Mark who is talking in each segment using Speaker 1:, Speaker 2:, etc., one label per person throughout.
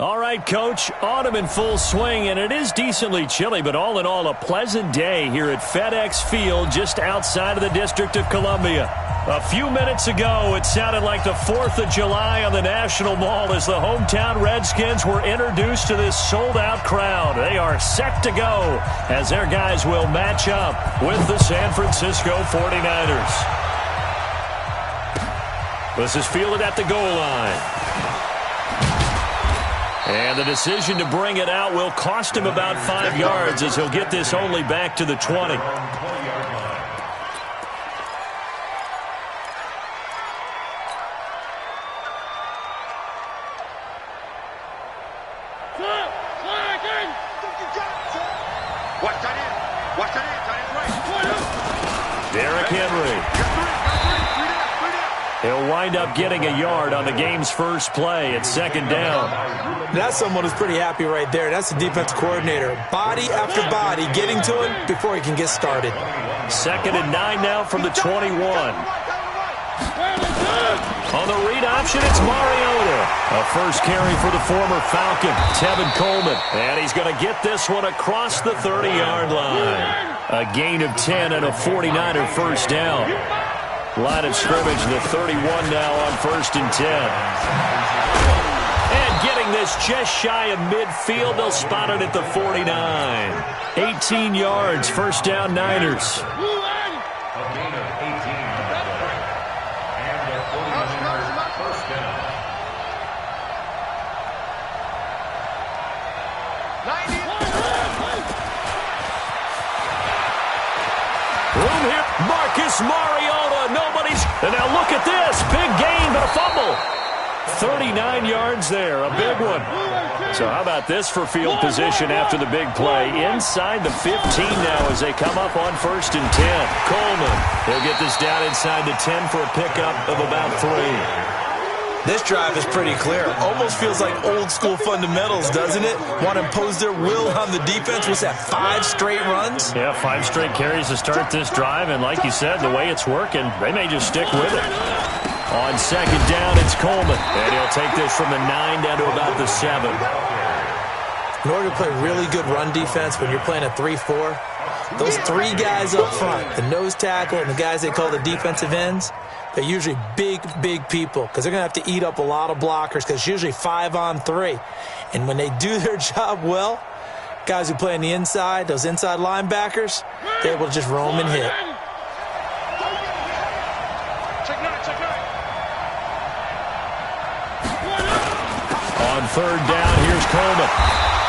Speaker 1: All right, Coach, autumn in full swing, and it is decently chilly, but all in all, a pleasant day here at FedEx Field just outside of the District of Columbia. A few minutes ago, it sounded like the 4th of July on the National Mall as the hometown Redskins were introduced to this sold-out crowd. They are set to go as their guys will match up with the San Francisco 49ers. This is fielded at the goal line. And the decision to bring it out will cost him about 5 yards as he'll get this only back to the 20. Derrick Henry. He'll wind up getting a yard on the game's first play at second down.
Speaker 2: That's someone who's pretty happy right there. That's the defensive coordinator. Body after body getting to him before he can get started.
Speaker 1: 2nd and 9 now from the 21. On the read option, it's Mariota. A first carry for the former Falcon, Tevin Coleman. And he's going to get this one across the 30-yard line. A gain of 10 and a 49er first down. Line of scrimmage, the 31 now on 1st and 10. And getting this just shy of midfield, they'll spot it at the 49. 18 yards, first down Niners. Room here, Marcus Mariota, nobody's, and now look at this, big gain, but a fumble. 39 yards there, a big one. So how about this for field position after the big play? Inside the 15 now as they come up on 1st and 10. Coleman, he'll get this down inside the 10 for a pickup of about 3.
Speaker 2: This drive is pretty clear. Almost feels like old-school fundamentals, doesn't it? Want to impose their will on the defense. What's that, 5 straight runs?
Speaker 1: Yeah, 5 straight carries to start this drive, and like you said, the way it's working, they may just stick with it. On 2nd down, it's Coleman, and he'll take this from the 9 down to about the 7.
Speaker 2: In order to play really good run defense when you're playing a 3-4, those 3 guys up front, the nose tackle and the guys they call the defensive ends, they're usually big, big people because they're going to have to eat up a lot of blockers because it's usually 5 on 3. And when they do their job well, guys who play on the inside, those inside linebackers, they're able to just roam and hit.
Speaker 1: On 3rd down, here's Coleman.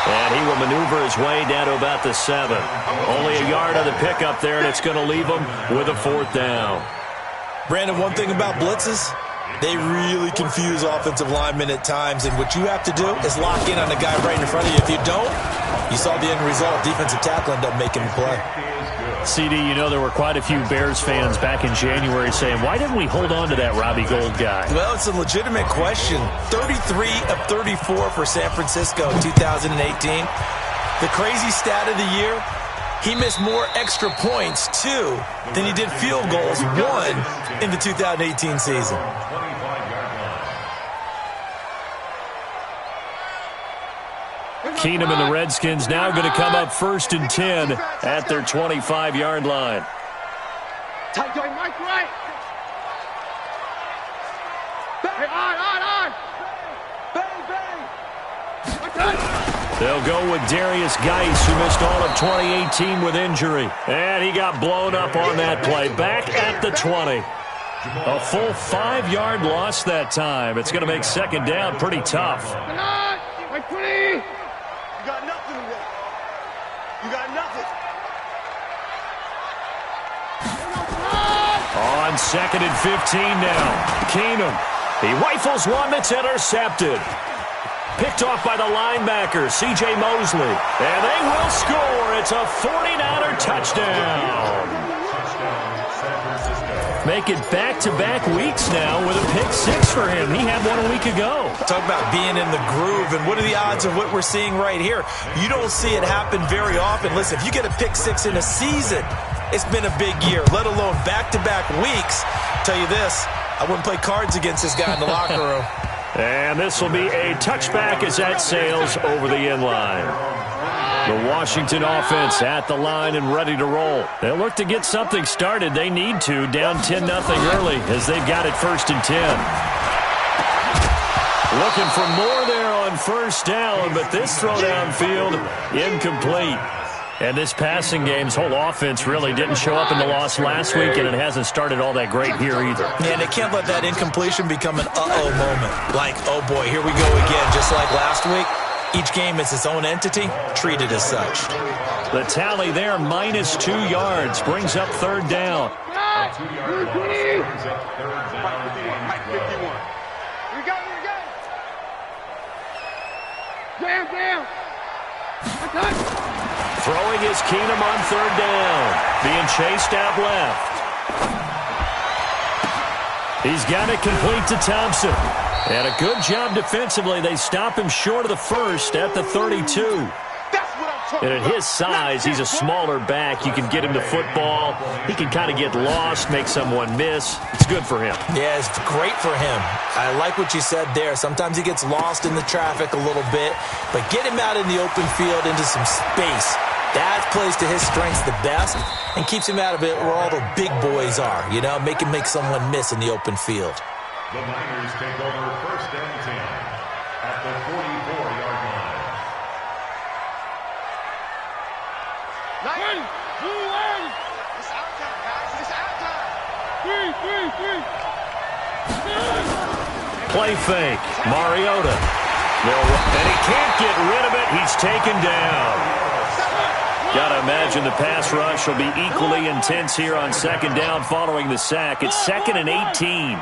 Speaker 1: And he will maneuver his way down to about the 7. Only a yard on the pickup there, and it's going to leave him with a 4th down.
Speaker 2: Brandon, one thing about blitzes, they really confuse offensive linemen at times, and what you have to do is lock in on the guy right in front of you. If you don't, you saw the end result. Defensive tackle ended up making the play.
Speaker 1: CD, you know there were quite a few Bears fans back in January saying, why didn't we hold on to that Robbie Gould guy?
Speaker 2: Well, it's a legitimate question. 33 of 34 for San Francisco in 2018. The crazy stat of the year, he missed more extra points, 2, than he did field goals, 1, in the 2018 season.
Speaker 1: Keenum and the Redskins now going to come up 1st and 10 at their 25-yard line.
Speaker 3: Tight going Mike right. Hey, on. Bang.
Speaker 1: They'll go with Darius Geis, who missed all of 2018 with injury. And he got blown up on that play. Back at the 20. A full 5-yard loss that time. It's going to make 2nd down pretty tough.
Speaker 3: Mike 20.
Speaker 4: You got nothing today. You got nothing.
Speaker 1: On 2nd and 15 now. Keenum. He rifles one that's intercepted. Picked off by the linebacker, C.J. Mosley. And they will score. It's a 49er touchdown. Make it back-to-back weeks now with a pick-6 for him. He had one a week ago.
Speaker 2: Talk about being in the groove, and what are the odds of what we're seeing right here? You don't see it happen very often. Listen, if you get a pick-6 in a season, it's been a big year, let alone back-to-back weeks. Tell you this, I wouldn't play cards against this guy in the locker room.
Speaker 1: And this will be a touchback as that sails over the end line. The Washington offense at the line and ready to roll. They'll look to get something started. They need to, down 10-0 early as they've got it 1st and 10. Looking for more there on 1st down, but this throw downfield incomplete. And this passing game's whole offense really didn't show up in the loss last week, and it hasn't started all that great here either.
Speaker 2: Yeah, and they can't let that incompletion become an uh-oh moment. Like, oh boy, here we go again, just like last week. Each game is its own entity, treated as such.
Speaker 1: The tally there, -2 yards, brings up 3rd down. Throwing is Keenum on 3rd down. Being chased out left. He's got it complete to Thompson. And a good job defensively. They stop him short of the 1st at the 32. And at his size, he's a smaller back. You can get him the football. He can kind of get lost, make someone miss. It's good for him.
Speaker 2: Yeah, it's great for him. I like what you said there. Sometimes he gets lost in the traffic a little bit, but get him out in the open field into some space. That plays to his strengths the best and keeps him out of it where all the big boys are, you know, make him make someone miss in the open field.
Speaker 5: The Niners take over 1st and 10 at the 44-yard line.
Speaker 3: It's out time, guys. It's out time. Three.
Speaker 1: Play fake. Mariota. And he can't get rid of it. He's taken down. Got to imagine the pass rush will be equally intense here on 2nd down following the sack. It's 2nd and 18.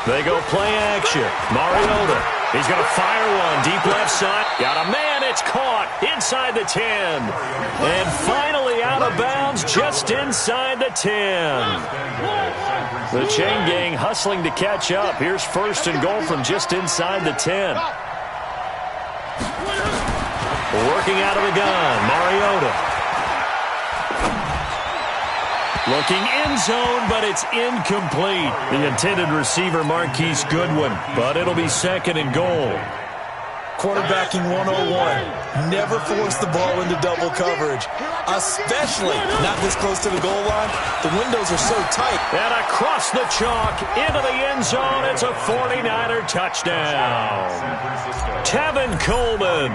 Speaker 1: They go play action. Mariota. He's going to fire one deep left side. Got a man. It's caught inside the 10. And finally out of bounds just inside the 10. The chain gang hustling to catch up. Here's 1st and goal from just inside the 10. Working out of the gun. Mariota. Looking end zone, but it's incomplete. The intended receiver, Marquise Goodwin, but it'll be 2nd and goal.
Speaker 2: Quarterbacking 101. Never force the ball into double coverage, especially not this close to the goal line. The windows are so tight.
Speaker 1: And across the chalk, into the end zone, it's a 49er touchdown. Tevin Coleman,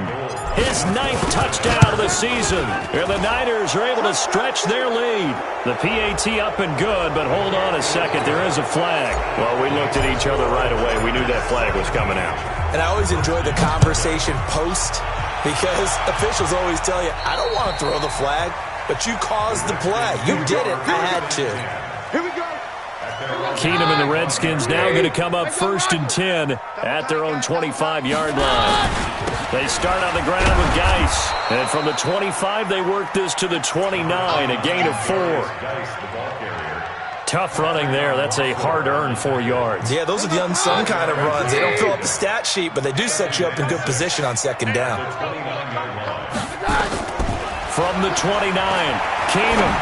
Speaker 1: his 9th touchdown of the season. And the Niners are able to stretch their lead. The PAT up and good, but hold on a second. There is a flag. Well, we looked at each other right away. We knew that flag was coming out.
Speaker 2: And I always enjoy the conversation post because officials always tell you, I don't want to throw the flag, but you caused the play. You did it. I had to.
Speaker 3: Here we go.
Speaker 1: Keenum and the Redskins now going to come up 1st and 10 at their own 25-yard line. They start on the ground with Geis. And from the 25, they work this to the 29, a gain of 4. Tough running there. That's a hard-earned 4 yards.
Speaker 2: Yeah, those are the unsung kind of runs. They don't fill up the stat sheet, but they do set you up in good position on 2nd down.
Speaker 1: From the 29, Keenum.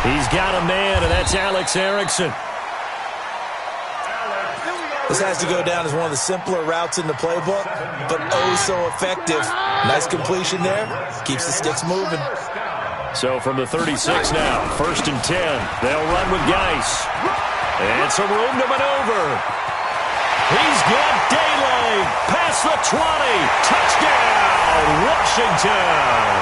Speaker 1: He's got a man, and that's Alex Erickson.
Speaker 2: This has to go down as one of the simpler routes in the playbook, but oh so effective. Nice completion there. Keeps the sticks moving.
Speaker 1: So from the 36 now, 1st and 10. They'll run with Geis. And some room to maneuver. He's got daylight. Past the 20. Touchdown, Washington.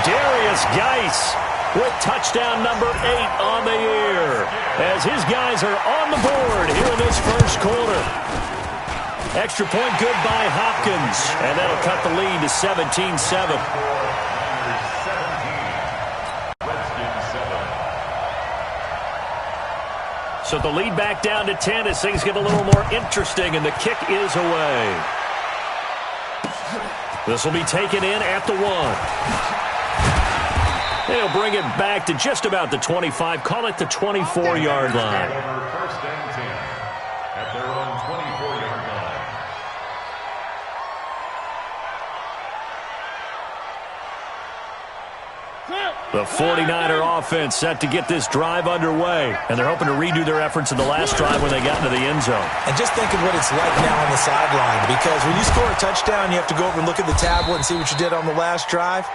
Speaker 1: Darius Geis with touchdown number 8 on the year. As his guys are on the board here in this 1st quarter. Extra point good by Hopkins. And that'll cut the lead to 17-7. So the lead back down to 10 as things get a little more interesting, and the kick is away. This will be taken in at the 1. They'll bring it back to just about the 25, call it the 24-yard line.
Speaker 5: 1st and 10 at their own 24-yard line.
Speaker 1: The 49er offense set to get this drive underway, and they're hoping to redo their efforts in the last drive when they got into the end zone.
Speaker 2: And just think of what it's like now on the sideline, because when you score a touchdown, you have to go over and look at the tablet and see what you did on the last drive.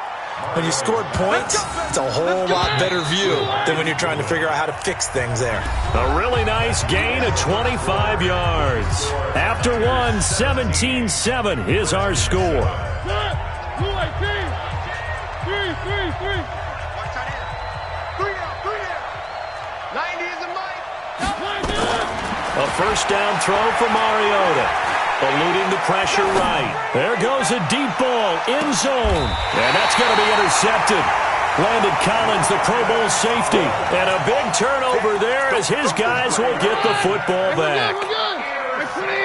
Speaker 2: When you scored points, it's a whole lot better view than when you're trying to figure out how to fix things there.
Speaker 1: A really nice gain of 25 yards. After one, 17-7 is our score. A first down throw for Mariota. Eluding the pressure right. There goes a deep ball, end zone. And that's going to be intercepted. Landon Collins, the Pro Bowl safety. And a big turnover there as his guys will get the football back.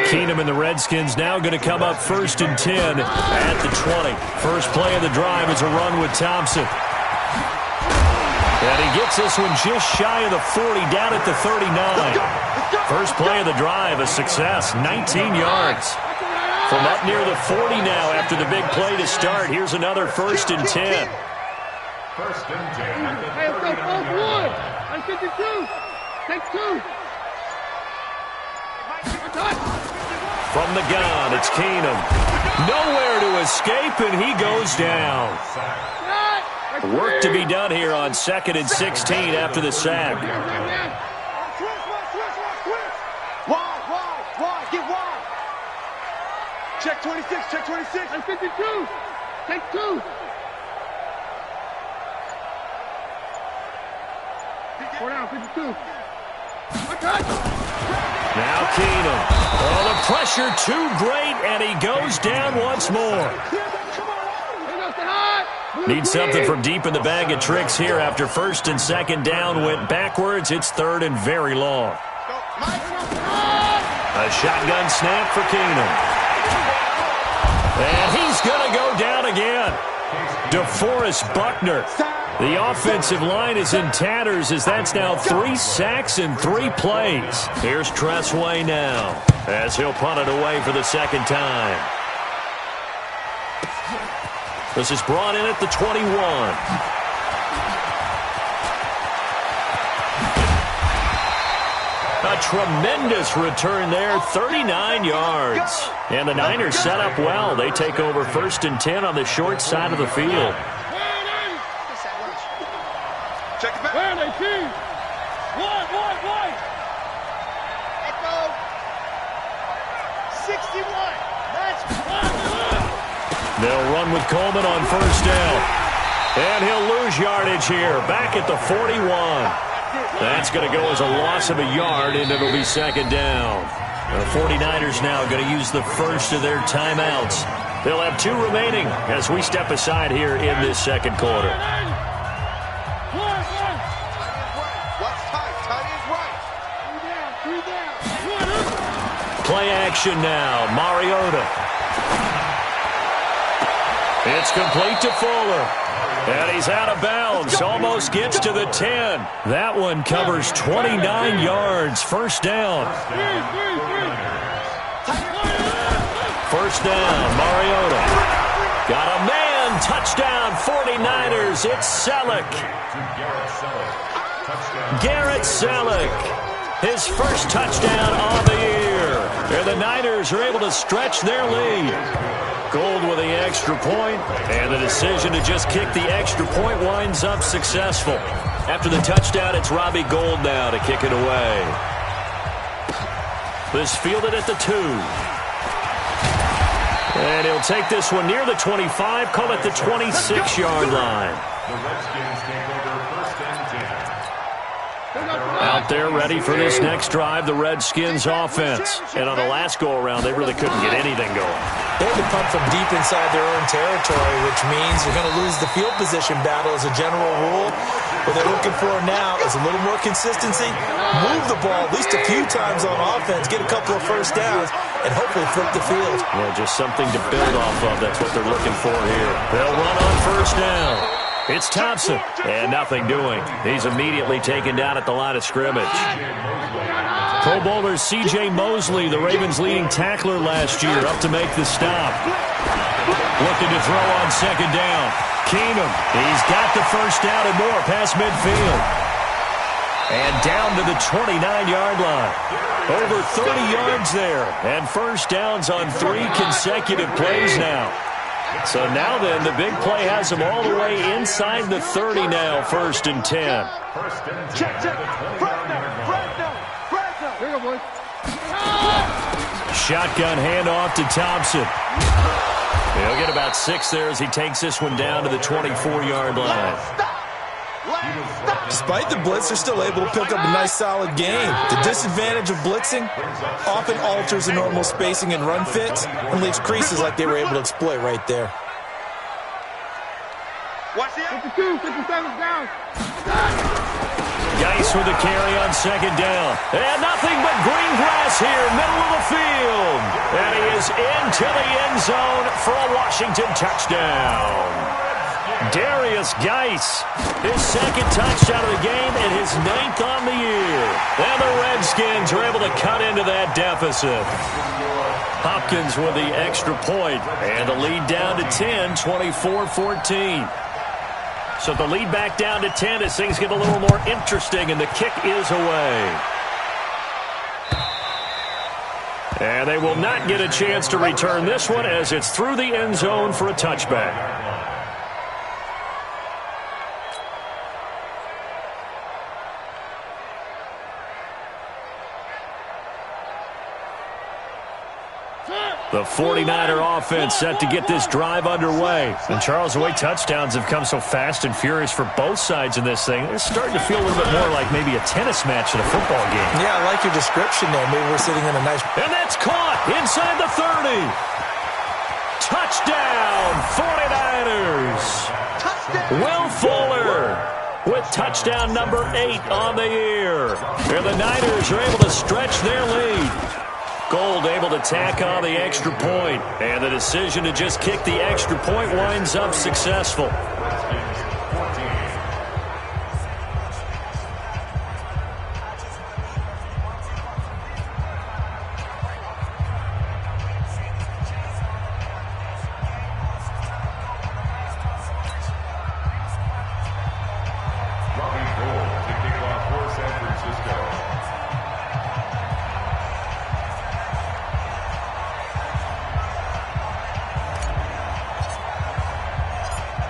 Speaker 1: Keenum and the Redskins now going to come up 1st and 10 at the 20. First play of the drive is a run with Thompson. And he gets this one just shy of the 40, down at the 39. First play of the drive, a success, 19 yards. From up near the 40 now after the big play to start. Here's another 1st and 10.
Speaker 5: 1st and 10 at the 39.
Speaker 3: Take two.
Speaker 1: From the gun, it's Keenum. Nowhere to escape, and he goes down. Work to be done here on 2nd and 16 after the sack.
Speaker 4: Wide, get wide. Check 26, check 26.
Speaker 3: And 52. Take two. Four down, 52.
Speaker 1: Now Keenum. Oh, the pressure too great, and he goes down once more. Needs something from deep in the bag of tricks here after 1st and 2nd down went backwards. It's 3rd and very long. A shotgun snap for Keenum. And he's going to go down again. DeForest Buckner. The offensive line is in tatters as that's now 3 sacks in 3 plays. Here's Tressway now as he'll punt it away for the 2nd time. This is brought in at the 21. A tremendous return there, 39 yards. And the Niners set up well. They take over 1st and 10 on the short side of the field.
Speaker 4: Check it back.
Speaker 3: Wide.
Speaker 4: Echo. 61. That's
Speaker 1: They'll run with Coleman on 1st down. And he'll lose yardage here, back at the 41. That's going to go as a loss of a yard, and it'll be 2nd down. The 49ers now going to use the first of their timeouts. They'll have 2 remaining as we step aside here in this 2nd quarter.
Speaker 4: what's tight? Tight is right.
Speaker 1: Play action now. Mariota. It's complete to Fuller. And he's out of bounds. Almost gets to the 10. That one covers 29 yards. 1st down. 1st down. Mariota. Got a man. Touchdown 49ers. It's Selleck. Garrett Selleck. His first touchdown on the year. And the Niners are able to stretch their lead. Gold with the extra point, and the decision to just kick the extra point winds up successful. After the touchdown, it's Robbie Gould now to kick it away. This fielded at the 2. And he'll take this one near the 25, call it the 26-yard line.
Speaker 5: The Redskins take over 1st and 10.
Speaker 1: Out there ready for this next drive, the Redskins offense. And on the last go-around, they really couldn't get anything going.
Speaker 2: They had to punt from deep inside their own territory, which means you're going to lose the field position battle as a general rule. What they're looking for now is a little more consistency, move the ball at least a few times on offense, get a couple of 1st downs, and hopefully flip the field.
Speaker 1: Yeah, just something to build off of. That's what they're looking for here. They'll run on 1st down. It's Thompson, and nothing doing. He's immediately taken down at the line of scrimmage. Pro Bowler C.J. Mosley, the Ravens' leading tackler last year, up to make the stop. Looking to throw on 2nd down. Keenum, he's got the first down and more past midfield. And down to the 29-yard line. Over 30 yards there. And first downs on 3 consecutive plays now. So now then, the big play has them all the way inside the 30 now, 1st and 10.
Speaker 3: Check. Here you go, boys.
Speaker 1: Shotgun handoff to Thompson. He'll get about 6 there as he takes this one down to the 24-yard line.
Speaker 2: Despite the blitz, they're still able to pick up a nice, solid game. The disadvantage of blitzing often alters the normal spacing and run fits and leaves creases like they were able to exploit right there.
Speaker 3: Watch it. 57 down.
Speaker 1: Geis with the carry on 2nd down. And nothing but green grass here, middle of the field. And he is into the end zone for a Washington touchdown. Darius Geis, his 2nd touchdown of the game and his 9th on the year. And the Redskins are able to cut into that deficit. Hopkins with the extra point, and the lead down to 10, 24-14. So the lead back down to 10 as things get a little more interesting, and the kick is away. And they will not get a chance to return this one as it's through the end zone for a touchback. The 49er offense set to get this drive underway. And Charles, the way touchdowns have come so fast and furious for both sides in this thing, it's starting to feel a little bit more like maybe a tennis match in a football game.
Speaker 2: Yeah, I like your description there. Maybe we're sitting in a nice...
Speaker 1: And that's caught inside the 30. Touchdown, 49ers.
Speaker 3: Touchdown.
Speaker 1: Will Fuller with touchdown number 8 on the year. And the Niners are able to stretch their lead. Gold able to tack on the extra point, and the decision to just kick the extra point winds up successful.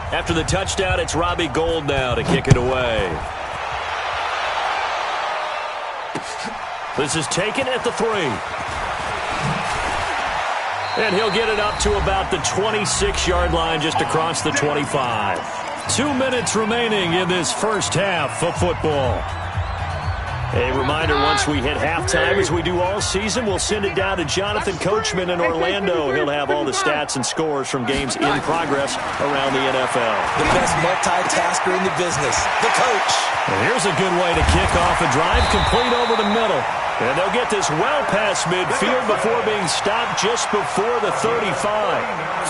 Speaker 1: After the touchdown, it's Robbie Gould now to kick it away. This is taken at the 3. And he'll get it up to about the 26-yard line just across the 25. 2 minutes remaining in this first half of football. A reminder, once we hit halftime, as we do all season, we'll send it down to Jonathan Coachman in Orlando. He'll have all the stats and scores from games in progress around the NFL.
Speaker 2: The best multitasker in the business, the coach.
Speaker 1: And here's a good way to kick off a drive, complete over the middle. And they'll get this well past midfield before being stopped just before the 35.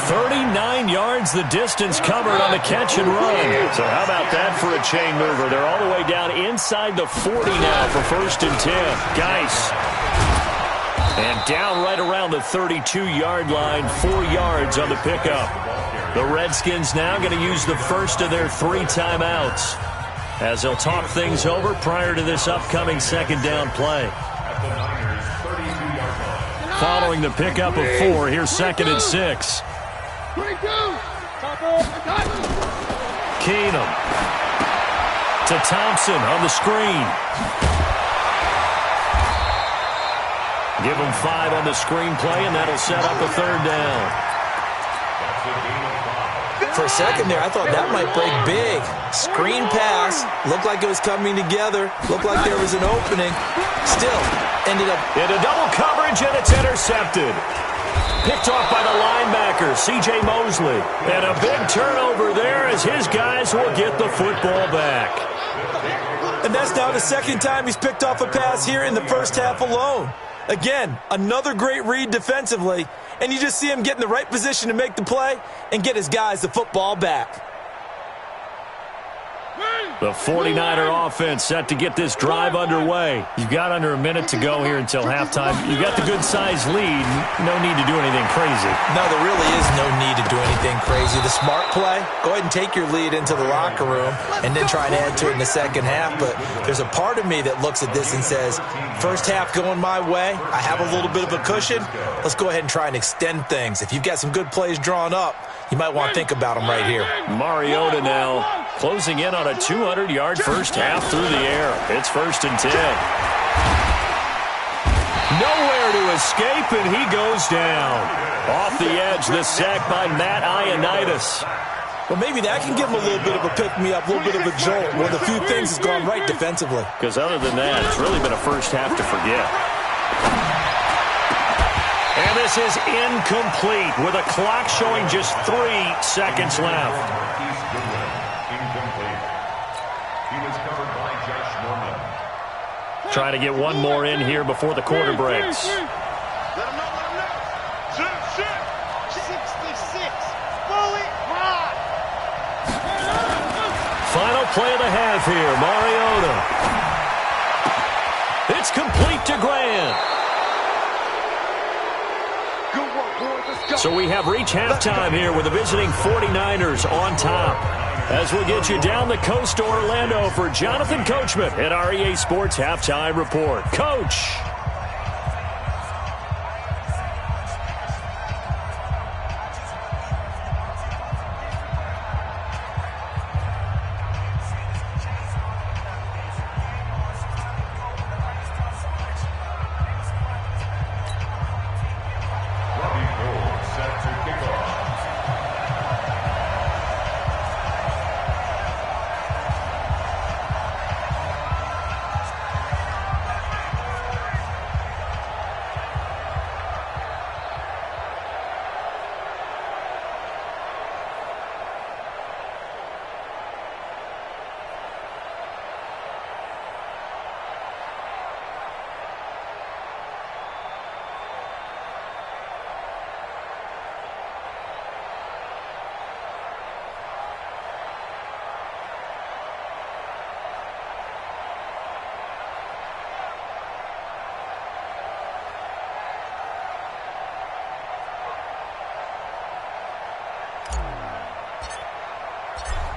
Speaker 1: 39 yards the distance covered on the catch and run. So how about that for a chain mover? They're all the way down inside the 40 now for 1st and 10. Geis. And down right around the 32-yard line, 4 yards on the pickup. The Redskins now going to use the first of their 3 timeouts as they'll talk things over prior to this upcoming 2nd down play. Following the pickup of 4, here's 2nd and 6. Keenum to Thompson on the screen. Give him 5 on the screen play, and that'll set up a 3rd down.
Speaker 2: For a second there, I thought that might break big. Screen pass. Looked like it was coming together. Looked like there was an opening. Still, ended up...
Speaker 1: into double coverage, and it's intercepted. Picked off by the linebacker, C.J. Mosley. And a big turnover there as his guys will get the football back.
Speaker 2: And that's now the 2nd time he's picked off a pass here in the first half alone. Again, another great read defensively, and you just see him get in the right position to make the play and get his guys the football back.
Speaker 1: The 49er offense set to get this drive underway. You've got under a minute to go here until halftime. You've got the good-sized lead. No need to do anything crazy.
Speaker 2: No, there really is no need to do anything crazy. The smart play, go ahead and take your lead into the locker room and then try and add to it in the second half. But there's a part of me that looks at this and says, first half going my way, I have a little bit of a cushion. Let's go ahead and try and extend things. If you've got some good plays drawn up, you might want to think about them right here.
Speaker 1: Mariota now closing in on a 200-yard first half through the air. It's 1st and 10. Nowhere to escape, and he goes down. Off the edge, the sack by Matt Ioannidis.
Speaker 2: Well, maybe that can give him a little bit of a pick-me-up, a little bit of a jolt. One of the few things has gone right defensively.
Speaker 1: Because other than that, it's really been a first half to forget. And this is incomplete with a clock showing just 3 seconds left.
Speaker 5: Incomplete. He was covered by Josh Norman.
Speaker 1: Trying to get one more in here before the quarter breaks.
Speaker 3: Let him know, let him know. Shoot. 66. Fully hot.
Speaker 1: Final play of the half here, Mariota. It's complete to Grant. So we have reached halftime here with the visiting 49ers on top. As we'll get you down the coast to Orlando for Jonathan Coachman at our EA Sports Halftime Report. Coach.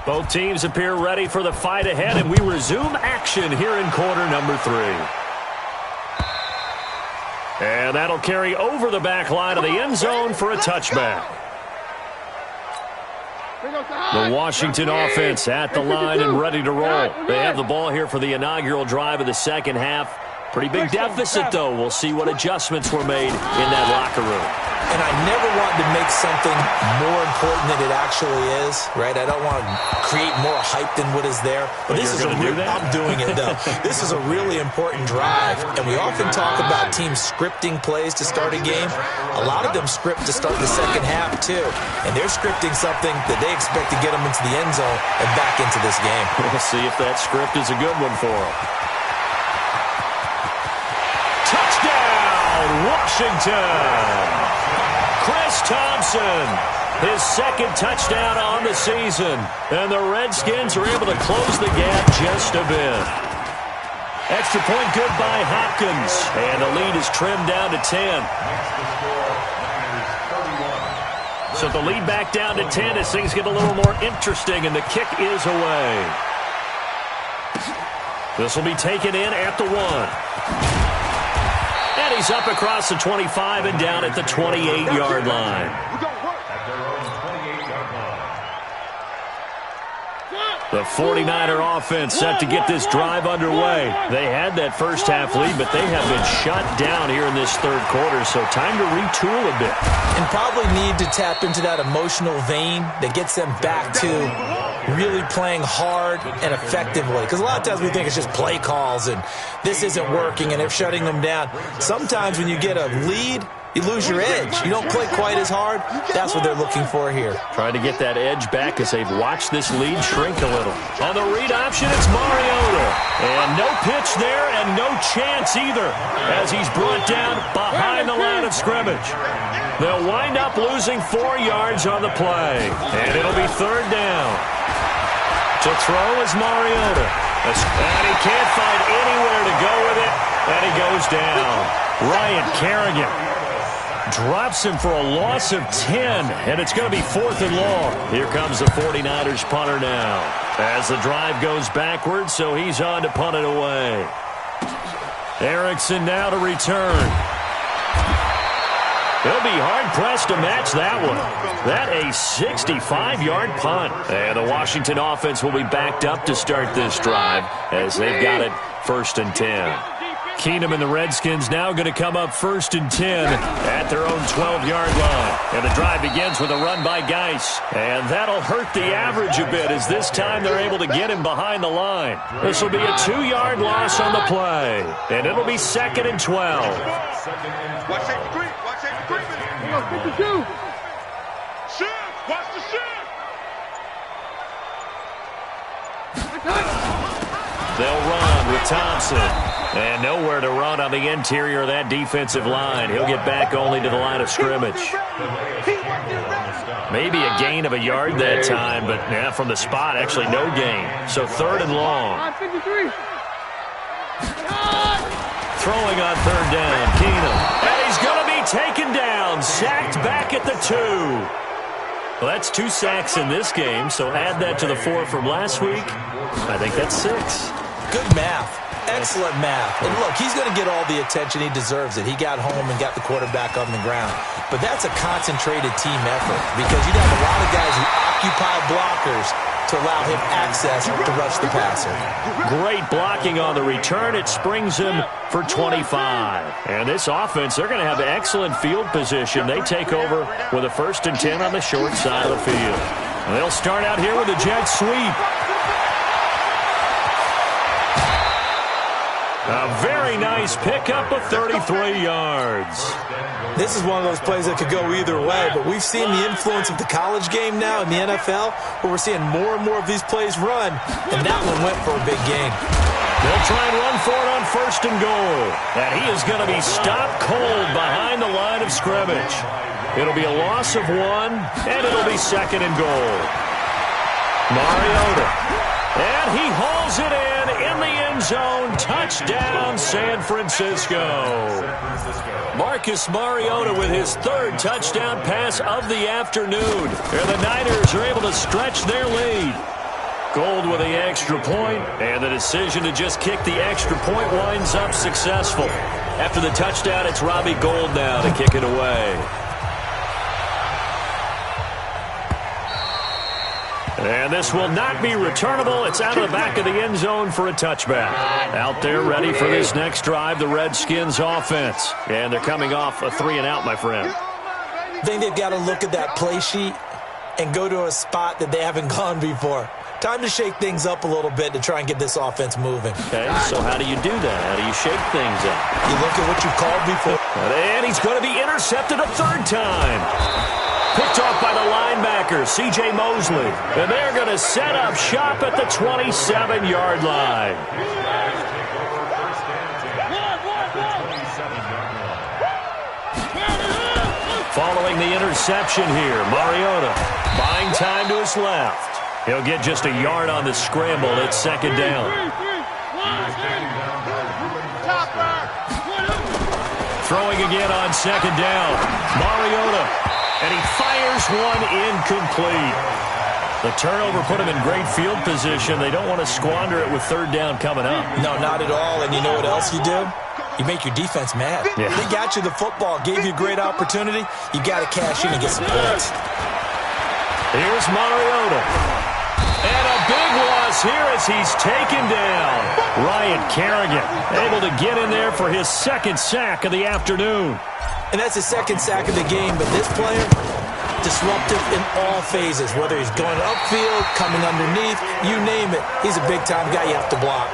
Speaker 1: Both teams appear ready for the fight ahead, and we resume action here in quarter number 3. And that'll carry over the back line of the end zone for a touchback. The Washington offense at the line and ready to roll. They have the ball here for the inaugural drive of the second half. Pretty big deficit, though. We'll see what adjustments were made in that locker room.
Speaker 2: And I never want to make something more important than it actually is, right? I don't want to create more hype than what is there. But this is I'm doing it, though. This is a really important drive. And we often talk about teams scripting plays to start a game. A lot of them script to start the second half, too. And they're scripting something that they expect to get them into the end zone and back into this game.
Speaker 1: We'll see if that script is a good one for them. Touchdown, Washington! Chris Thompson, his second touchdown on the season. And the Redskins are able to close the gap just a bit. Extra point good by Hopkins. And the lead is trimmed down to 10. So the lead back down to 10 as things get a little more interesting, and the kick is away. This will be taken in at the 1. And he's up across the 25 and down at the 28-yard line. The 49er offense set to get this drive underway. They had that first half lead, but they have been shut down here in this third quarter, so time to retool a bit.
Speaker 2: And probably need to tap into that emotional vein that gets them back to really playing hard and effectively. Because a lot of times we think it's just play calls and this isn't working and they're shutting them down. Sometimes when you get a lead, you lose your edge. You don't play quite as hard. That's what they're looking for here.
Speaker 1: Trying to get that edge back as they've watched this lead shrink a little. On the read option, it's Mariota. And no pitch there and no chance either as he's brought down behind the line of scrimmage. They'll wind up losing 4 yards on the play. And it'll be third down. To throw is Mariota. And he can't find anywhere to go with it. And he goes down. Ryan Kerrigan drops him for a loss of 10. And it's going to be 4th and long. Here comes the 49ers punter now. As the drive goes backwards, so he's on to punt it away. Erickson now to return. He'll be hard-pressed to match that one. That a 65-yard punt. And the Washington offense will be backed up to start this drive as they've got it 1st and 10. Keenum and the Redskins now going to come up 1st and 10 at their own 12-yard line. And the drive begins with a run by Geis. And that'll hurt the average a bit as this time they're able to get him behind the line. This will be a 2-yard loss on the play. And it'll be 2nd and 12.
Speaker 3: Watch safety creep. Watch safety creeping. Shift. Watch the shift.
Speaker 1: They'll run with Thompson. And nowhere to run on the interior of that defensive line. He'll get back only to the line of scrimmage. Maybe a gain of a yard that time, but yeah, from the spot, actually no gain. So 3rd and long. Throwing on 3rd down, Keenum. And he's going to be taken down, sacked back at the 2. Well, that's 2 sacks in this game, so add that to the 4 from last week. I think that's 6.
Speaker 2: Good math. Excellent math. And look, he's going to get all the attention. He deserves it. He got home and got the quarterback on the ground. But that's a concentrated team effort because you got a lot of guys who occupy blockers to allow him access to rush the passer.
Speaker 1: Great blocking on the return. It springs him for 25. And this offense, they're going to have excellent field position. They take over with a 1st and 10 on the short side of the field. And they'll start out here with a jet sweep. A very nice pickup of 33 yards.
Speaker 2: This is one of those plays that could go either way, but we've seen the influence of the college game now in the NFL, where we're seeing more and more of these plays run, and that one went for a big gain.
Speaker 1: They'll try and run for it on 1st and goal. And he is going to be stopped cold behind the line of scrimmage. It'll be a loss of 1, and it'll be 2nd and goal. Mariota. And he hauls it in the end zone. Touchdown, San Francisco. Marcus Mariota with his 3rd touchdown pass of the afternoon. And the Niners are able to stretch their lead. Gold with the extra point, and the decision to just kick the extra point winds up successful. After the touchdown, it's Robbie Gould now to kick it away. And this will not be returnable. It's out of the back of the end zone for a touchback. Out there ready for this next drive, the Redskins offense. And they're coming off a 3-and-out, my friend.
Speaker 2: I think they've got to look at that play sheet and go to a spot that they haven't gone before. Time to shake things up a little bit to try and get this offense moving.
Speaker 1: Okay, so how do you do that? How do you shake things up?
Speaker 2: You look at what you called before.
Speaker 1: And he's going to be intercepted a 3rd time. Picked off by the linebacker, C.J. Mosley. And they're going to set up shop at the 27-yard line. Following the interception here, Mariota buying time to his left. He'll get just a yard on the scramble. It's 2nd down. Throwing again on 2nd down. Mariota. And he fires one incomplete. The turnover put him in great field position. They don't want to squander it with 3rd down coming up.
Speaker 2: No, not at all. And you know what else you do? You make your defense mad.
Speaker 1: Yeah.
Speaker 2: They got you the football, gave you a great opportunity. You got to cash in and get some points.
Speaker 1: Here's Mariota. And a big loss here as he's taken down. Ryan Kerrigan able to get in there for his 2nd sack of the afternoon.
Speaker 2: And that's his 2nd sack of the game, but this player, disruptive in all phases, whether he's going upfield, coming underneath, you name it. He's a big-time guy you have to block.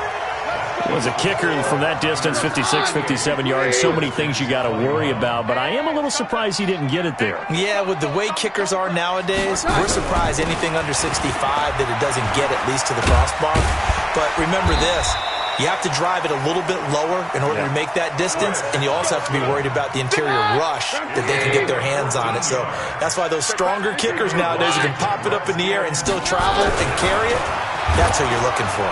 Speaker 1: Was a kicker from that distance, 56, 57 yards. So many things you got to worry about, but I am a little surprised he didn't get it there.
Speaker 2: Yeah, with the way kickers are nowadays, we're surprised anything under 65 that it doesn't get at least to the crossbar. But remember this. You have to drive it a little bit lower in order to make that distance, and you also have to be worried about the interior rush that they can get their hands on it. So that's why those stronger kickers nowadays who can pop it up in the air and still travel and carry it, That's who you're looking for.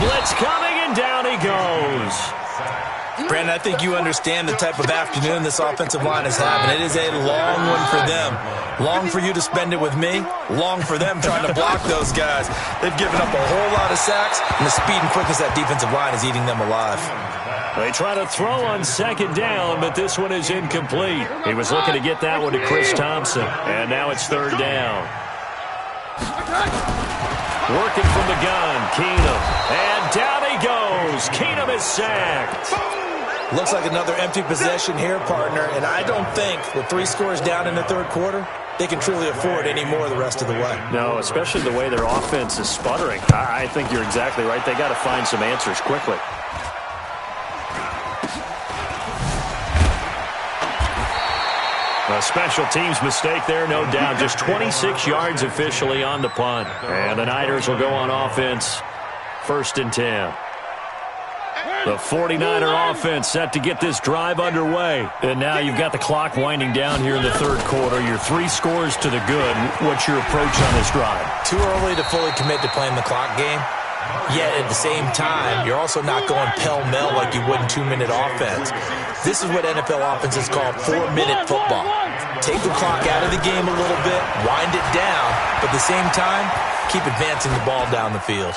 Speaker 1: Blitz coming, and down he goes.
Speaker 2: Brandon, I think you understand the type of afternoon this offensive line is having. It is a long one for them. Long for you to spend it with me. Long for them trying to block those guys. They've given up a whole lot of sacks, and the speed and quickness of that defensive line is eating them alive.
Speaker 1: They try to throw on second down, but this one is incomplete. He was looking to get that one to Chris Thompson, and now it's third down. Working from the gun, Keenum. And down he goes. Keenum is sacked.
Speaker 2: Looks like another empty possession here, partner, and I don't think with 3 scores down in the third quarter, they can truly afford any more the rest of the way.
Speaker 1: No, especially the way their offense is sputtering. I think you're exactly right. They got to find some answers quickly. A special teams mistake there, no doubt. Just 26 yards officially on the punt. And the Niners will go on offense, 1st and 10. The 49er offense set to get this drive underway. And now you've got the clock winding down here in the third quarter. You're 3 scores to the good. What's your approach on this drive?
Speaker 2: Too early to fully commit to playing the clock game. Yet at the same time, you're also not going pell-mell like you would in 2-minute offense. This is what NFL offenses call 4-minute football. Take the clock out of the game a little bit, wind it down, but at the same time, keep advancing the ball down the field.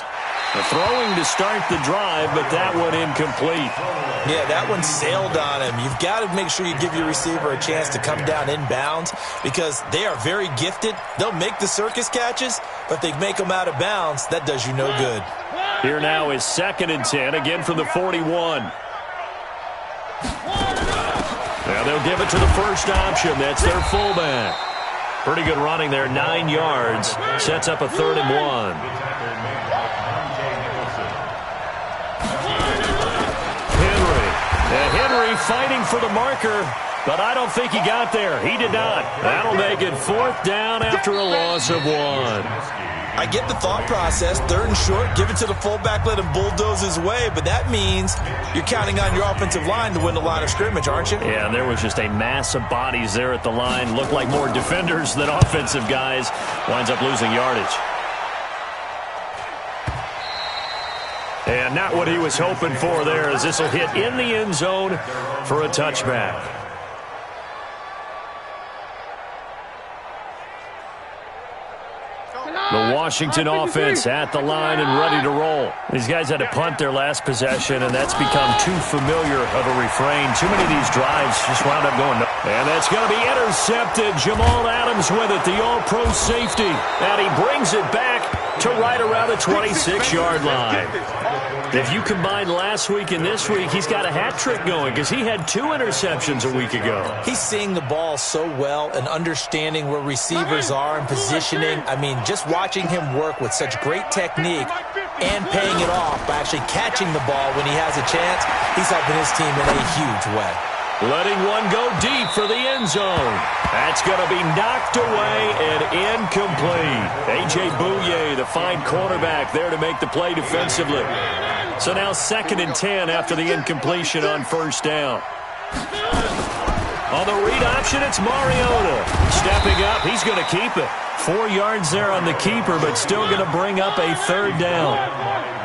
Speaker 1: Throwing to start the drive, but that one incomplete.
Speaker 2: Yeah, that one sailed on him. You've got to make sure you give your receiver a chance to come down inbounds because they are very gifted. They'll make the circus catches, but if they make them out of bounds, that does you no good.
Speaker 1: Here now is 2nd and 10, again from the 41. Now they'll give it to the first option. That's their fullback. Pretty good running there, 9 yards. Sets up a 3rd and 1. Henry fighting for the marker, but I don't think he got there. He did not. That'll make it 4th down after a loss of 1.
Speaker 2: I get the thought process. 3rd and short, give it to the fullback, let him bulldoze his way, but that means you're counting on your offensive line to win the line of scrimmage, aren't you?
Speaker 1: Yeah, and there was just a mass of bodies there at the line. Looked like more defenders than offensive guys. Winds up losing yardage. And not what he was hoping for there, as this will hit in the end zone for a touchback. The Washington offense at the line and ready to roll. These guys had to punt their last possession, and that's become too familiar of a refrain. Too many of these drives just wound up going. And that's going to be intercepted. Jamal Adams with it, the all-pro safety. And he brings it back to right around the 26-yard line. If you combine last week and this week, he's got a hat trick going because he had 2 interceptions a week ago.
Speaker 2: He's seeing the ball so well and understanding where receivers are and positioning. I mean, just watching him work with such great technique and paying it off by actually catching the ball when he has a chance, he's helping his team in a huge way.
Speaker 1: Letting one go deep for the end zone. That's going to be knocked away and incomplete. A.J. Bouye, the fine cornerback, there to make the play defensively. So now 2nd and 10 after the incompletion on 1st down. On the read option, it's Mariota. Stepping up, he's going to keep it. 4 yards there on the keeper, but still going to bring up a 3rd down.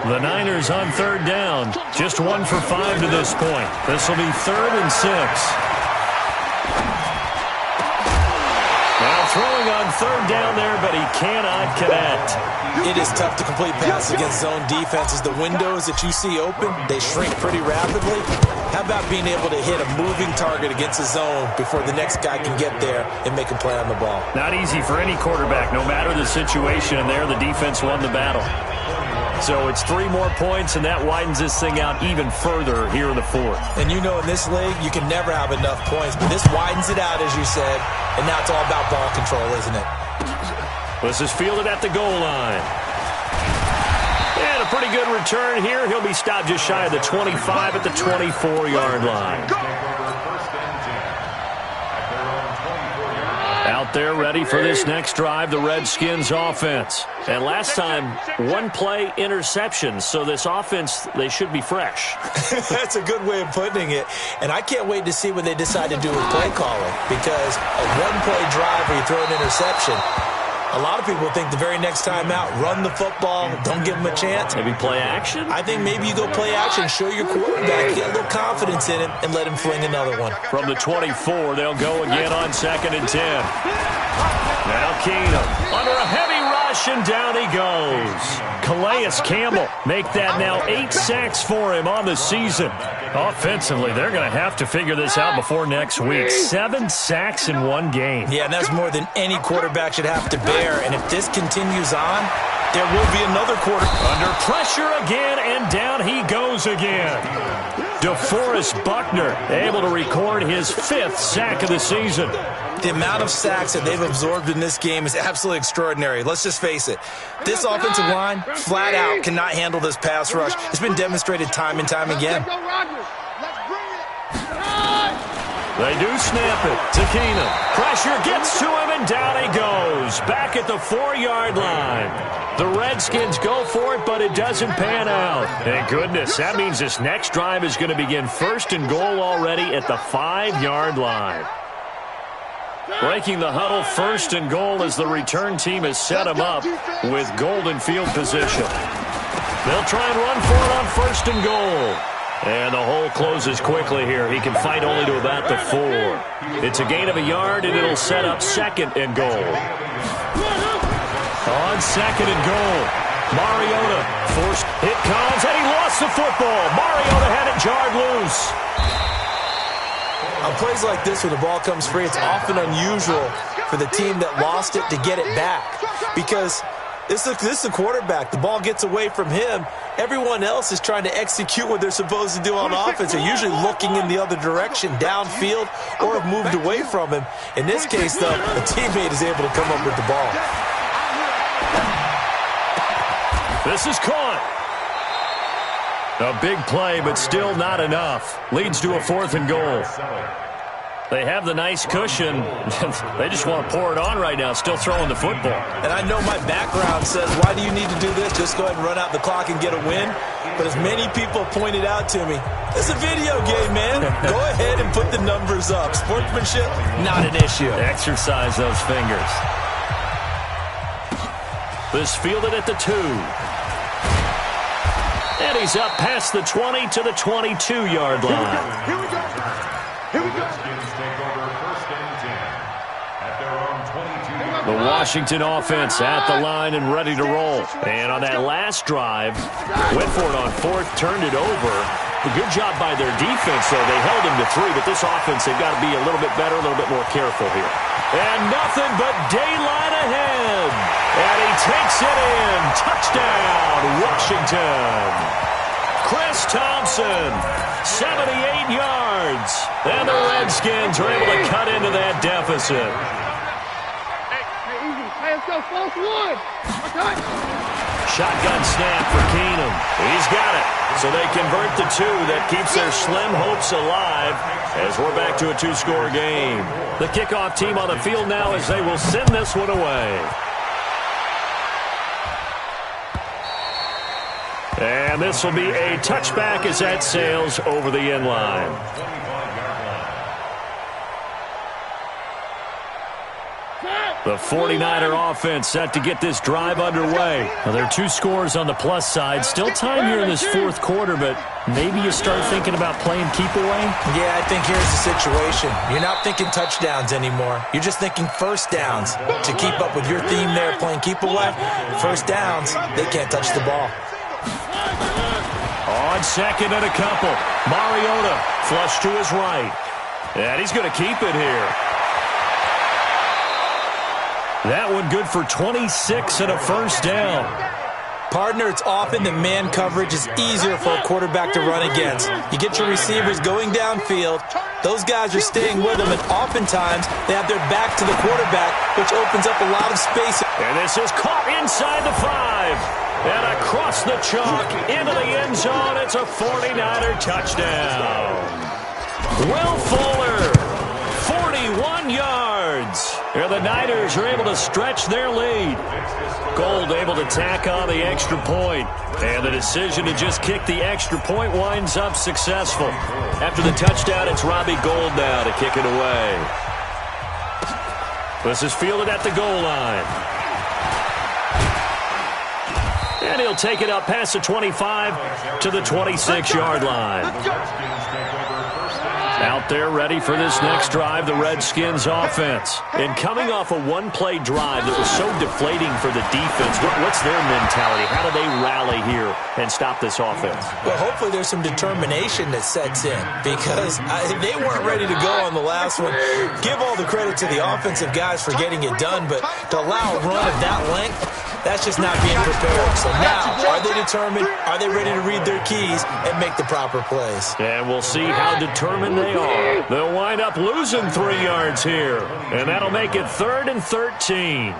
Speaker 1: The Niners on 3rd down. Just 1 for 5 to this point. This will be 3rd and 6. Now throwing on 3rd down there, but he cannot connect.
Speaker 2: It is tough to complete passes against zone defenses. The windows that you see open, they shrink pretty rapidly. How about being able to hit a moving target against a zone before the next guy can get there and make a play on the ball?
Speaker 1: Not easy for any quarterback, no matter the situation, and there the defense won the battle. So it's 3 more points, and that widens this thing out even further here in the 4th.
Speaker 2: And you know in this league, you can never have enough points, but this widens it out, as you said, and now it's all about ball control, isn't it?
Speaker 1: This is fielded at the goal line. And a pretty good return here. He'll be stopped just shy of the 25 at the 24-yard line. Out there ready for this next drive, the Redskins offense. And last time, 1 play interception. So this offense, they should be fresh.
Speaker 2: That's a good way of putting it. And I can't wait to see what they decide to do with play calling. Because a 1-play drive where you throw an interception, A lot of people think the very next time out, run the football, don't give him a chance.
Speaker 1: Maybe play action?
Speaker 2: I think maybe you go play action, show your quarterback, get a little confidence in him, and let him fling another one.
Speaker 1: From the 24, they'll go again on 2nd and 10. Now Keenum under a heavy rush, and down he goes. Calais Campbell make that now 8 sacks for him on the season. Offensively, they're going to have to figure this out before next week. 7 sacks in one game.
Speaker 2: Yeah, and that's more than any quarterback should have to bear. And if this continues on, there will be another quarter.
Speaker 1: Under pressure again, and down he goes again. DeForest Buckner able to record his 5th sack of the season.
Speaker 2: The amount of sacks that they've absorbed in this game is absolutely extraordinary. Let's just face it. This offensive line, flat out, cannot handle this pass rush. It's been demonstrated time and time again.
Speaker 1: They do snap it to Keenum. Pressure gets to him, and down he goes. Back at the 4-yard line. The Redskins go for it, but it doesn't pan out. Thank goodness. That means this next drive is going to begin 1st and goal already at the 5-yard line. Breaking the huddle, 1st and goal as the return team has set him up with golden field position. They'll try and run for it on 1st and goal. And the hole closes quickly here. He can fight only to about the 4. It's a gain of a yard, and it'll set up 2nd and goal. On 2nd and goal, Mariota forced. It comes, and he lost the football. Mariota had it jarred loose.
Speaker 2: On plays like this where the ball comes free, it's often unusual for the team that lost it to get it back. Because this is a quarterback. The ball gets away from him. Everyone else is trying to execute what they're supposed to do on offense. They're usually looking in the other direction, downfield, or have moved away from him. In this case, though, a teammate is able to come up with the ball.
Speaker 1: This is caught. A big play, but still not enough. Leads to a 4th and goal. They have the nice cushion. They just want to pour it on right now, still throwing the football.
Speaker 2: And I know my background says, why do you need to do this? Just go ahead and run out the clock and get a win. But as many people pointed out to me, it's a video game, man. Go ahead and put the numbers up. Sportsmanship, not an issue.
Speaker 1: Exercise those fingers. This fielded at the 2. And he's up past the 20 to the 22-yard line.
Speaker 3: Here we go. Here we go.
Speaker 5: Redskins take over 1st and 10 at their own 22-yard line.
Speaker 1: The Washington offense at the line and ready to roll. And on that last drive, went for it on 4th, turned it over. A good job by their defense, though. They held him to 3, but this offense, they've got to be a little bit better, a little bit more careful here. And nothing but daylight ahead. And he takes it in. Touchdown, Washington. Chris Thompson, 78 yards. And the Redskins are able to cut into that deficit.
Speaker 3: Hey, easy. Hey, let's go. False 1. Okay.
Speaker 1: Shotgun snap for Keenum. He's got it. So they convert the 2. That keeps their slim hopes alive as we're back to a 2-score game. The kickoff team on the field now as they will send this one away. And this will be a touchback as that sails over the end line. The 49er offense set to get this drive underway. Well, there are 2 scores on the plus side. Still time here in this 4th quarter, but maybe you start thinking about playing keep away?
Speaker 2: Yeah, I think here's the situation. You're not thinking touchdowns anymore. You're just thinking 1st downs. To keep up with your theme there, playing keep away, 1st downs, they can't touch the ball.
Speaker 1: On 2nd and a couple, Mariota flush to his right. And he's going to keep it here. That one good for 26 and a 1st down.
Speaker 2: Partner, it's often that man coverage is easier for a quarterback to run against. You get your receivers going downfield. Those guys are staying with them, and oftentimes they have their back to the quarterback, which opens up a lot of space.
Speaker 1: And this is caught inside the 5. And across the chalk into the end zone. It's a 49er touchdown. Will Fuller, 41 yards. And the Niners are able to stretch their lead. Gold able to tack on the extra point. And the decision to just kick the extra point winds up successful. After the touchdown, it's Robbie Gould now to kick it away. This is fielded at the goal line. And he'll take it up past the 25 to the 26-yard line. Out there ready for this next drive, the Redskins offense. And coming off a one-play drive that was so deflating for the defense, what's their mentality? How do they rally here and stop this offense?
Speaker 2: Well, hopefully there's some determination that sets in because they weren't ready to go on the last one. Give all the credit to the offensive guys for getting it done, but to allow a run of that length, that's just not being prepared. So now, are they determined? Are they ready to read their keys and make the proper plays?
Speaker 1: And we'll see how determined they are. They'll wind up losing 3 yards here. And that'll make it 3rd and 13.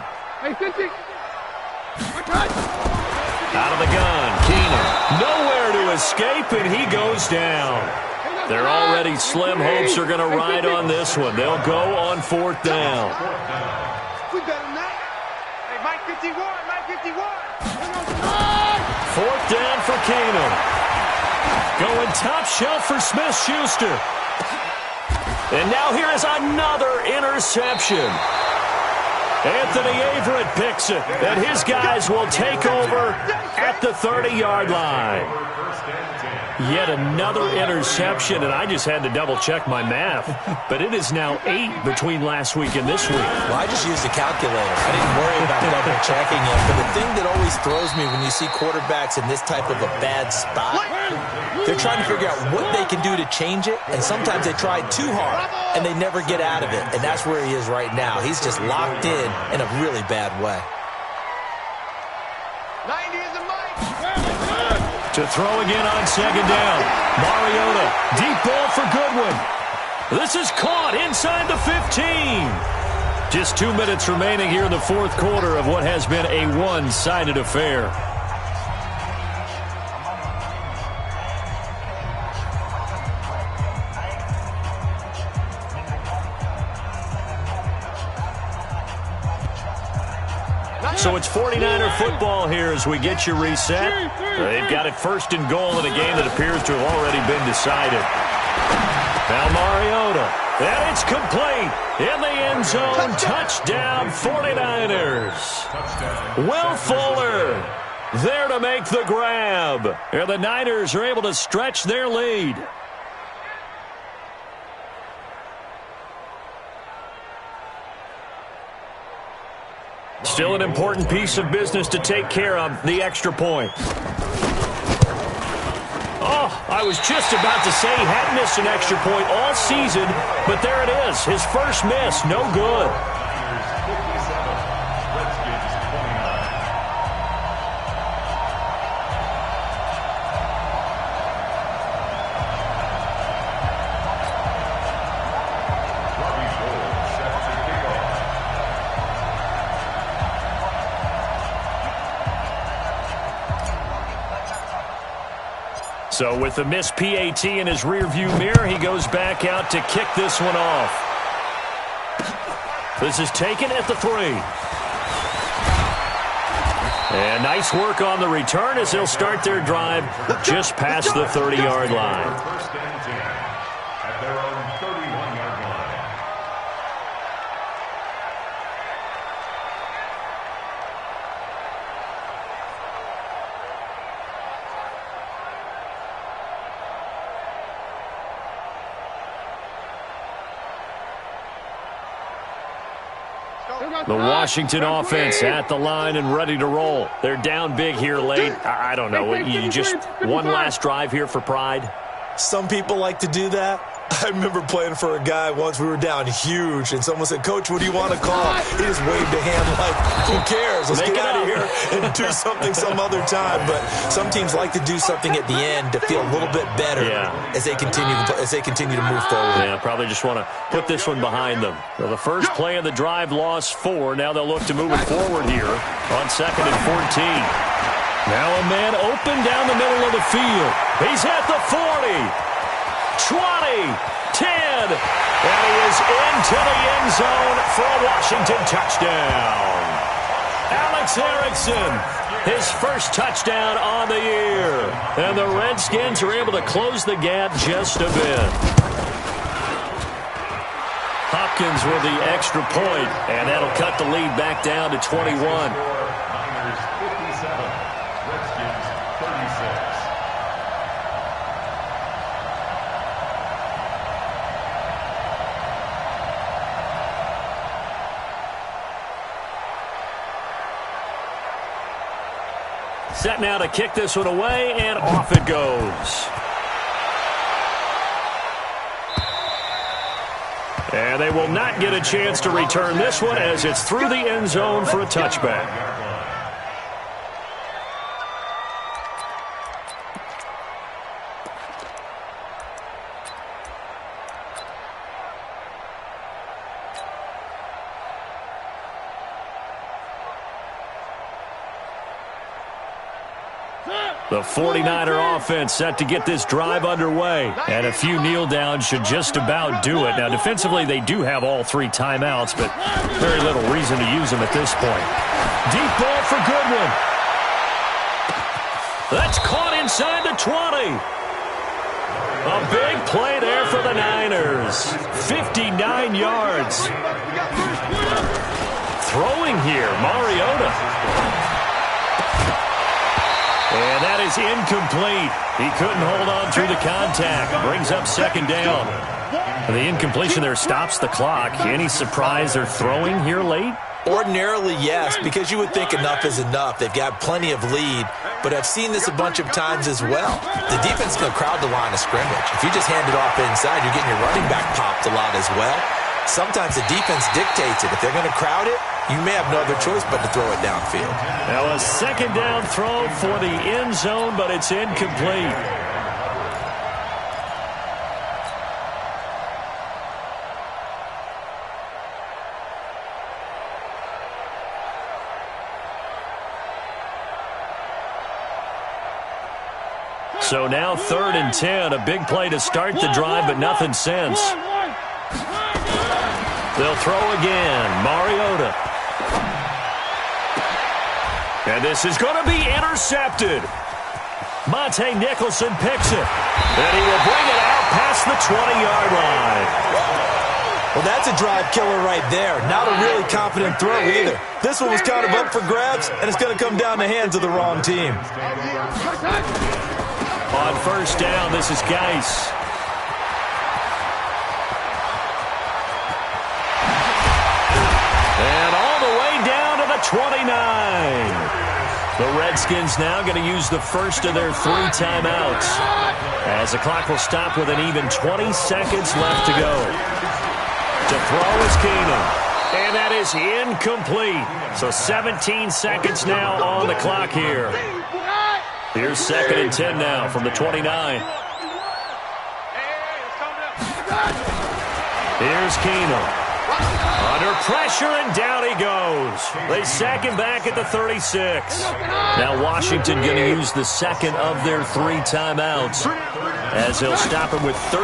Speaker 1: Out of the gun, Keenan. Nowhere to escape, and he goes down. They're already slim hopes are going to ride on this one. They'll go on 4th down.
Speaker 3: We better not. Hey, Mike 51, Mike 51.
Speaker 1: 4th down for Keenan. Going top shelf for Smith-Schuster. And now here is another interception. Anthony Averett picks it, and his guys will take over at the 30-yard line. Yet another interception, and I just had to double-check my math. But it is now 8 between last week and this week.
Speaker 2: Well, I just used a calculator. I didn't worry about double-checking it. But the thing that always throws me when you see quarterbacks in this type of a bad spot, they're trying to figure out what they can do to change it, and sometimes they try too hard, and they never get out of it. And that's where he is right now. He's just locked in a really bad way.
Speaker 3: 90 is a Mike.
Speaker 1: To throw again on 2nd down. Mariota, deep ball for Goodwin. This is caught inside the 15. Just 2 minutes remaining here in the 4th quarter of what has been a one-sided affair. So it's 49er football here as we get you reset. They've got it 1st and goal in a game that appears to have already been decided. Now Mariota. And it's complete. In the end zone. Touchdown 49ers. Will Fuller there to make the grab. And the Niners are able to stretch their lead. Still an important piece of business to take care of, the extra point. Oh, I was just about to say he hadn't missed an extra point all season, but there it is, his first miss, no good. So with the missed PAT in his rearview mirror, he goes back out to kick this one off. This is taken at the 3. And nice work on the return as they'll start their drive just past the 30-yard line.
Speaker 5: First and 10 at their own 31-yard line.
Speaker 1: The Washington offense at the line and ready to roll. They're down big here late. I don't know. You just one last drive here for pride?
Speaker 2: Some people like to do that. I remember playing for a guy once. We were down huge, and someone said, "Coach, what do you want to call?" He just waved a hand like, "Who cares? Let's get out of here and do something some other time." But some teams like to do something at the end to feel a little bit better as they continue to move forward.
Speaker 1: Yeah, probably just want to put this one behind them. So the first play of the drive lost 4. Now they'll look to move it forward here on 2nd and 14. Now a man open down the middle of the field. He's at the 40. 20, 10, and he is into the end zone for a Washington touchdown. Alex Erickson, his first touchdown on the year. And the Redskins are able to close the gap just a bit. Hopkins with the extra point, and that'll cut the lead back down to 21. Set now to kick this one away, and off it goes. And they will not get a chance to return this one as it's through the end zone for a touchback. The 49er offense set to get this drive underway. And a few kneel downs should just about do it. Now, defensively, they do have all 3 timeouts, but very little reason to use them at this point. Deep ball for Goodwin. That's caught inside the 20. A big play there for the Niners. 59 yards. Throwing here, Mariota. And that is incomplete. He couldn't hold on through the contact. Brings up second down. The incompletion there stops the clock. Any surprise they're throwing here late?
Speaker 2: Ordinarily, yes, because you would think enough is enough. They've got plenty of lead, but I've seen this a bunch of times as well. The defense is going to crowd the line of scrimmage. If you just hand it off inside, you're getting your running back popped a lot as well. Sometimes the defense dictates it. If they're going to crowd it, you may have no other choice but to throw it downfield.
Speaker 1: Now a second down throw for the end zone, but it's incomplete. So now 3rd and 10, a big play to start the drive, but nothing since. They'll throw again. Mariota. And this is going to be intercepted. Monte Nicholson picks it. And he will bring it out past the 20-yard line.
Speaker 2: Well, that's a drive killer right there. Not a really confident throw either. This one was kind of up for grabs, and it's going to come down the hands of the wrong team.
Speaker 1: On first down, this is Geis. And all the way down to the 29. The Redskins now going to use the first of their 3 timeouts, as the clock will stop with an even 20 seconds left to go. To throw is Keenum. And that is incomplete. So 17 seconds now on the clock here. Here's 2nd and 10 now from the 29. Here's Keenum. Under pressure, and down he goes. They sack him back at the 36. Now Washington going to use the second of their 3 timeouts, as they'll stop him with 13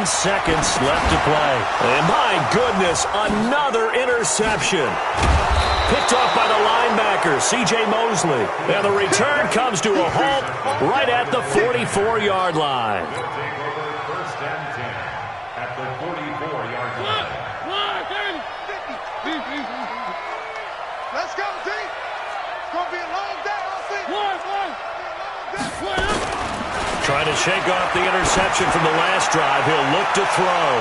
Speaker 1: seconds left to play. And my goodness, another interception. Picked off by the linebacker, C.J. Mosley. And the return comes to a halt right at the 44-yard line.
Speaker 5: First and 10 at the 44-yard line.
Speaker 3: Let's go, team. It's going to be a long day, I think.
Speaker 1: Trying to shake off the interception from the last drive. He'll look to throw.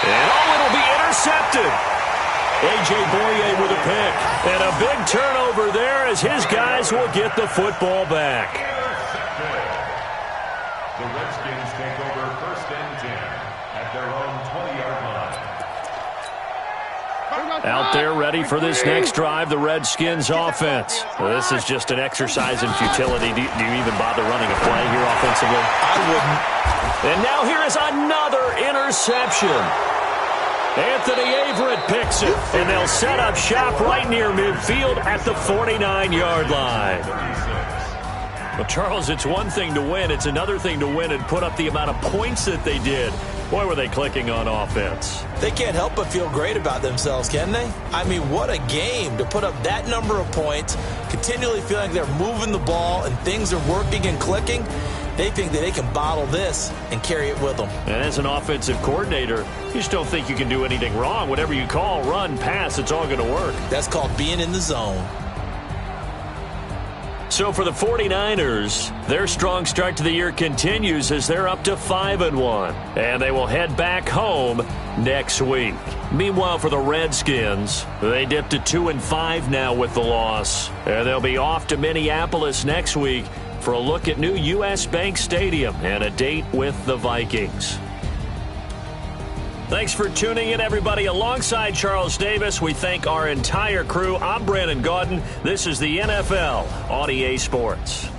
Speaker 1: And it'll be intercepted. A.J. Boye with a pick. And a big turnover there as his guys will get the football back.
Speaker 5: The Redskins take over first and 10 at their own 20-yard line.
Speaker 1: Out there ready for this next drive, the Redskins offense. Well, this is just an exercise in futility. Do you even bother running a play here offensively?
Speaker 2: I wouldn't.
Speaker 1: And now here is another interception. Anthony Averett picks it, and they'll set up shop right near midfield at the 49-yard line. Well, Charles, it's one thing to win. It's another thing to win and put up the amount of points that they did. Boy, were they clicking on offense.
Speaker 2: They can't help but feel great about themselves, can they? I mean, what a game to put up that number of points, continually feeling like they're moving the ball and things are working and clicking. They think that they can bottle this and carry it with them.
Speaker 1: And as an offensive coordinator, you just don't think you can do anything wrong. Whatever you call, run, pass, it's all going to work.
Speaker 2: That's called being in the zone.
Speaker 1: So for the 49ers, their strong start to the year continues as they're up to 5-1. And they will head back home next week. Meanwhile, for the Redskins, they dipped to 2-5 now with the loss. And they'll be off to Minneapolis next week for a look at new U.S. Bank Stadium and a date with the Vikings. Thanks for tuning in, everybody. Alongside Charles Davis, we thank our entire crew. I'm Brandon Gaudin. This is the NFL on EA Sports.